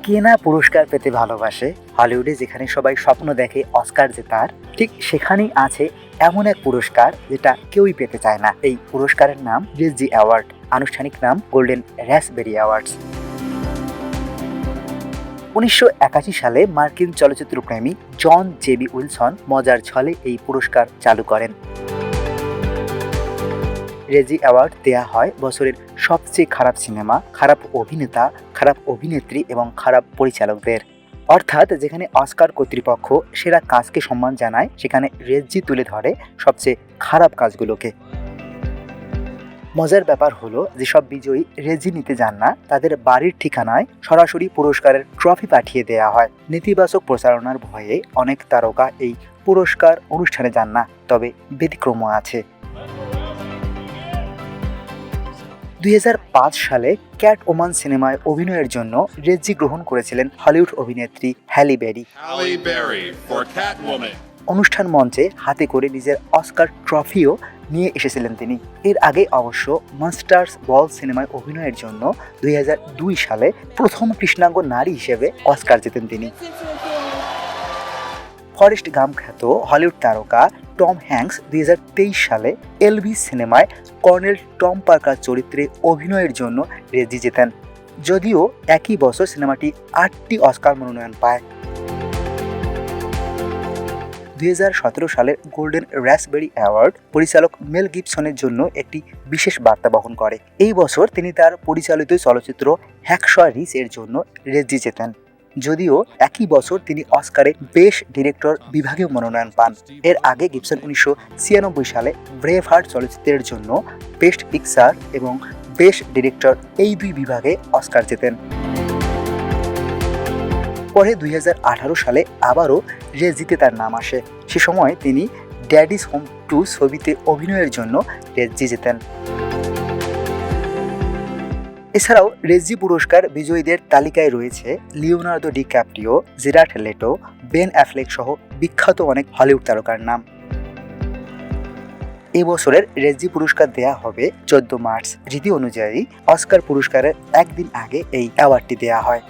কে না পুরস্কার পেতে ভালোবাসে। হলিউডে যেখানে সবাই স্বপ্ন দেখে অস্কার জেতার, ঠিক সেখানেই আছে এমন এক পুরস্কার যেটা কেউই পেতে চায় না। এই পুরস্কারের নাম রেজি অ্যাওয়ার্ড, আনুষ্ঠানিক নাম গোল্ডেন র্যাসবেরি অ্যাওয়ার্ডস। 1981 সালে মার্কিন চলচ্চিত্র প্রেমী জন জেবি উইলসন মজার ছলে এই পুরস্কার চালু করেন। রেজি অ্যাওয়ার্ড দেয়া হয় বছরের সবচেয়ে খারাপ সিনেমা, খারাপ অভিনেতা, খারাপ অভিনেত্রী এবং খারাপ পরিচালকদের। অর্থাৎ যেখানে অস্কার কর্তৃপক্ষ সেরা কাজকে সম্মান জানায়, সেখানে রেজি তুলে ধরে সবচেয়ে খারাপ কাজগুলোকে। মজার ব্যাপার হলো, যেসব বিজয়ী রেজি নিতে যান না, তাদের বাড়ির ঠিকানায় সরাসরি পুরস্কারের ট্রফি পাঠিয়ে দেয়া হয়। নেতিবাচক প্রচারণার ভয়ে অনেক তারকা এই পুরস্কার অনুষ্ঠানে যান না, তবে ব্যতিক্রমও আছে। 2005 সালে ক্যাট ওমান সিনেমায় অভিনয়ের জন্য রেজি গ্রহণ করেছিলেন হলিউড অভিনেত্রী হ্যালি বেরি। অনুষ্ঠান মঞ্চে হাতে করে নিজের অস্কার ট্রফিও নিয়ে এসেছিলেন তিনি। এর আগে অবশ্য মাস্টার্স বল সিনেমায় অভিনয়ের জন্য 2002 সালে প্রথম কৃষ্ণাঙ্গ নারী হিসেবে অস্কার জেতেন তিনি। ফরেস্ট গাম্প খ্যাত হলিউড তারকা টম হ্যাঙ্কস 2023 সালে এলভিস সিনেমায় কর্নেল টম পার্কার চরিত্রে অভিনয়ের জন্য রেজি জেতেন। যদিও একই বছর সিনেমাটি 8টি অস্কার মনোনয়ন পায়। 2017 সালের গোল্ডেন র্যাসবেরি অ্যাওয়ার্ড পরিচালক মেল গিবসনের জন্য একটি বিশেষ বার্তা বহন করে। এই বছর তিনি তার পরিচালিত চলচ্চিত্র হ্যাকশো রিচ এর জন্য রেজি জেতেন। যদিও একই বছর তিনি অস্কারে বেস্ট ডিরেক্টর বিভাগেও মনোনয়ন পান। এর আগে গিবসন 1996 সালে ব্রেভ হার্ট চলচ্চিত্রের জন্য বেস্ট পিকচার এবং বেস্ট ডিরেক্টর এই দুই বিভাগে অস্কার জেতেন। পরে 2018 সালে আবারও রেজিতে তার নাম আসে। সে সময় তিনি ড্যাডিস হোম 2 ছবিতে অভিনয়ের জন্য রেজি জেতেন। এছাড়াও রেজি পুরস্কার বিজয়ীদের তালিকায় রয়েছে Leonardo DiCaprio, Jared Leto, Ben Affleck সহ বিখ্যাত অনেক হলিউড তারকার নাম। এই বছরের রেজি পুরস্কার দেয়া হবে 14 মার্চ। রীতি অনুযায়ী অস্কার পুরস্কারের একদিন আগে এই অ্যাওয়ার্ডটি দেয়া হয়।